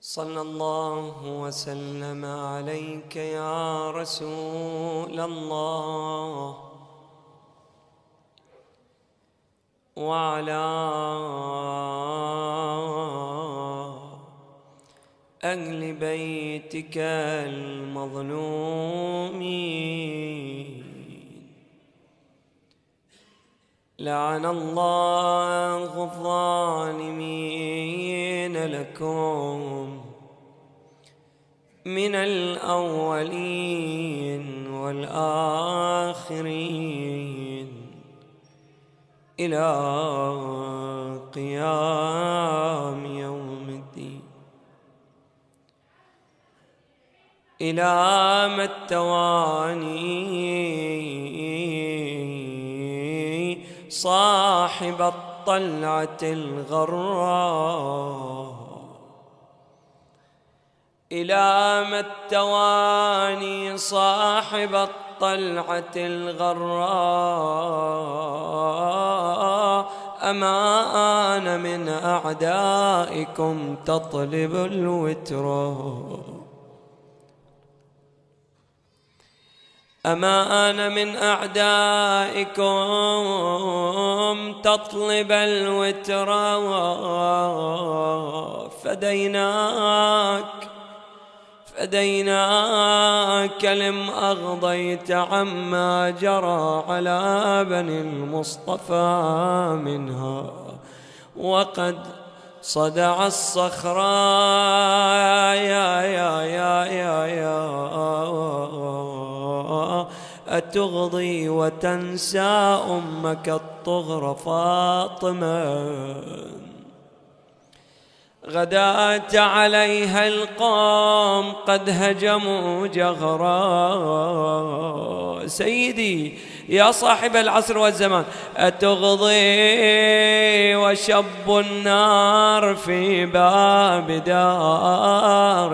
صلى الله وسلم عليك يا رسول الله وعلى أهل بيتك المظلومين. لعن الله الظالمين لكم من الأولين والآخرين إلى قيام يوم الدين. إلى ما التواني صاحب الطلعة الغراء، إلى ما التواني صاحب الطلعة الغراء. أما أنا من أعدائكم تطلب الوتر، أما أنا من أعدائكم تطلب الوتر. فديناك لم أغضيت عما جرى على بني المصطفى منها، وقد صدع الصخراء أتغضي وتنسى أمك الطغر فاطمة. غدات عليها القوم قد هجموا جغرا. سيدي يا صاحب العصر والزمان، أتغضي وشب النار في باب دارها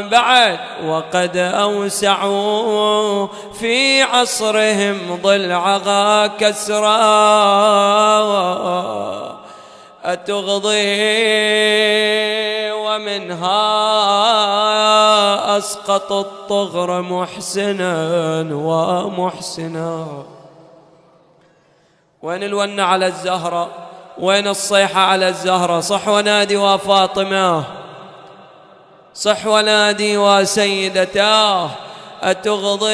بعد، وقد أوسعوا في عصرهم ضلعها كسرا. أتغضي ومنها أسقط الطغر محسنا ومحسنا. وين الونة على الزهرة؟ وين الصيحة على الزهرة؟ صح ونادي وفاطمة، صح ونادي وسيدتاه. أتغضي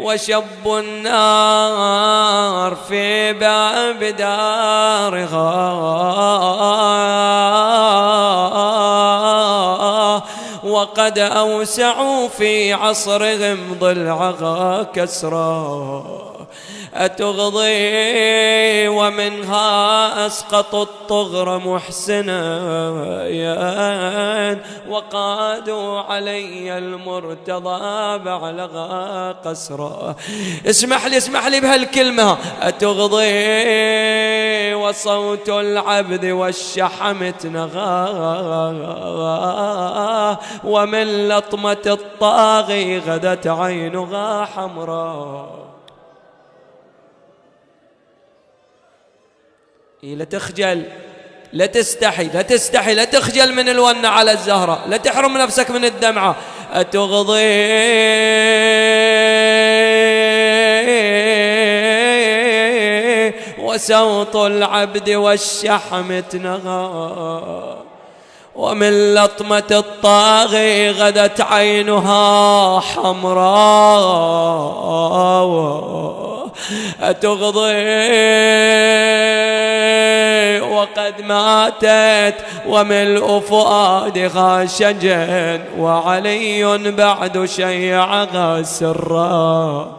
وشب النار في باب دارها، وقد أوسعوا في عصرهم ضلعها كسرا. أتغضي ومنها أسقط الطغر محسنا، وقادوا علي المرتضى بعلغا قسرا. اسمح لي بهالكلمة. أتغضي وصوت العبد والشحم تنغى، ومن لطمة الطاغي غدت عينها حمراء. لا تخجل، لا تستحي، لا تستحي، لا تخجل من الونة على الزهرة، لا تحرم نفسك من الدمعة. أتغضي وصوت العبد والشحم تنغى، ومن لطمة الطاغي غدت عينها حمراء. أتغضي وقد ماتت وملء فؤادها شجن، وعلي بعد شيعها سرا.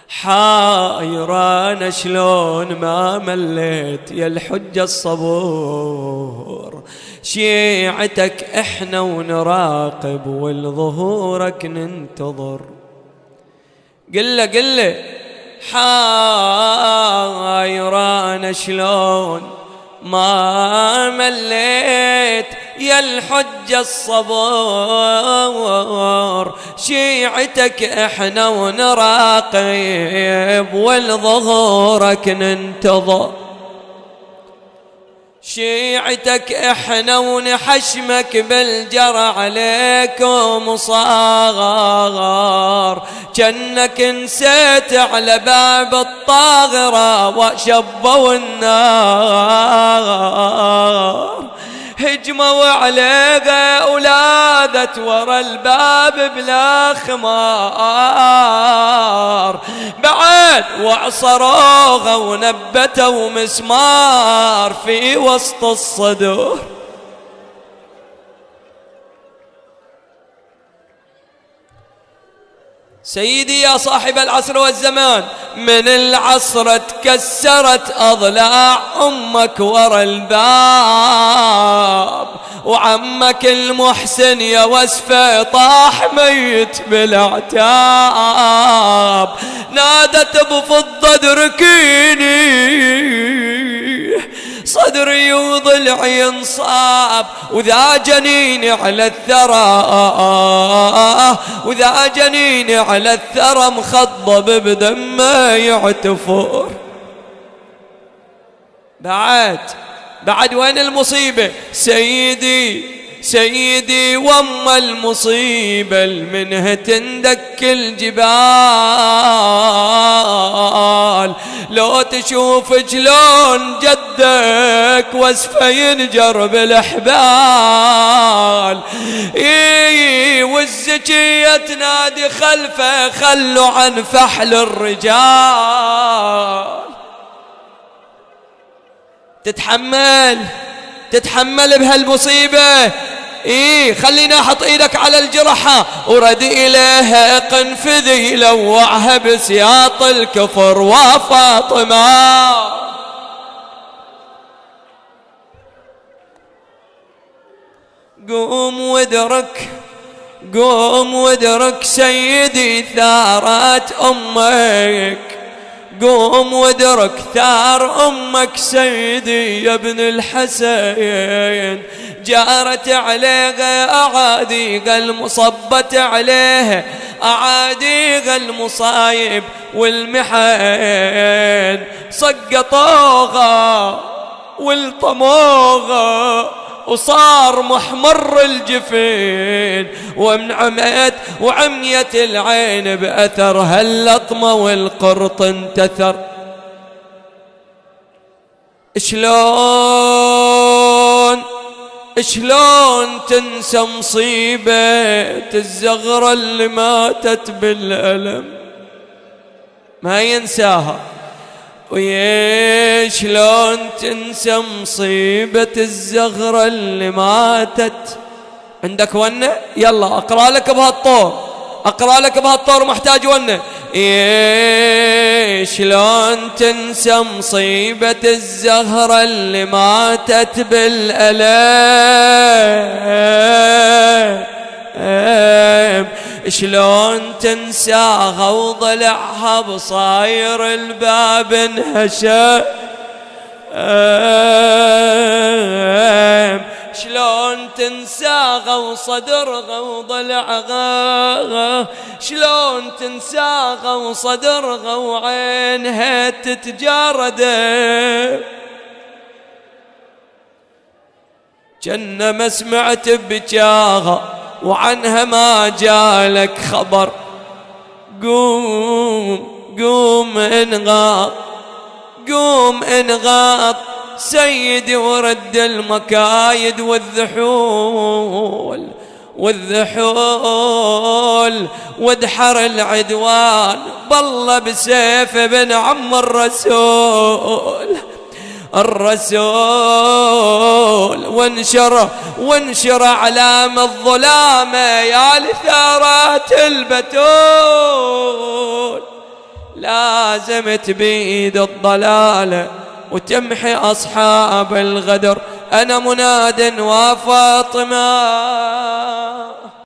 حايران شلون ما مليت يا الحجة الصبور، شيعتك احنا ونراقب والظهورك ننتظر. قل له حايران شلون ما مليت يا الحجة الصبور، شيعتك احنا ونراقب والظهورك ننتظر، شيعتك احنا ونحشمك بالجرى عليكم صاغر، جنك نسيت على باب الطاغرة وشبوا النار، هجموا عليها ولاذت ورا الباب بلا خمار، بعد وعصروها ونبتوا مسمار في وسط الصدور. سيدي يا صاحب العصر والزمان، من العصر تكسرت أضلاع أمك ورا الباب، وعمك المحسن يا وسفة طاح ميت بالاعتاب، نادت بفضة ادركيني صدري وضلعي انصاب، وذا جنيني على الثرى، وذا جنيني على الثرى مخضب بدمه يعتفر. بعد وين المصيبة؟ سيدي وما المصيبة المنها تندك الجبال، لو تشوف جلون جدك وسفه ينجر بالحبال، والزكية تنادي خلفه خلوا عن فحل الرجال. تتحمل بهالمصيبة، خلينا احط ايدك على الجرحة ورد اليها قنفذي لوعها بسياط الكفر وفاطمة. قوم وادرك سيدي ثارات امك، قوم وادرك ثار أمك سيدي يا ابن الحسين، جارت عليها أعاديق المصبت عليها أعاديق المصايب والمحن، سقطوها والطموها وصار محمر الجفين، وعميت العين بأثر هاللطمة والقرط انتثر. شلون تنسى مصيبة الزغرة اللي ماتت بالألم، ما ينساها. ويا شلون تنسى مصيبة الزغرة اللي ماتت. عندك ونة؟ يلا اقرأ لك بهالطور، محتاج ونة. شلون تنسى مصيبة الزهرة اللي ماتت بالألم، شلون تنساها وضلعها بصاير الباب انهشم، شلون تنساها وصدرها وضلعها، شلون تنساها وصدرها وعينها تتجارد، جنة ما سمعت بجاها وعنها ما جالك خبر. قوم انغاط سيدي ورد المكايد والذحول وادحر العدوان، بالله بسيف ابن عم الرسول وانشر علام الظلامة يا لثارات البتول، لازمت بيد الضلالة وتمحي أصحاب الغدر. أنا مناد وفاطمة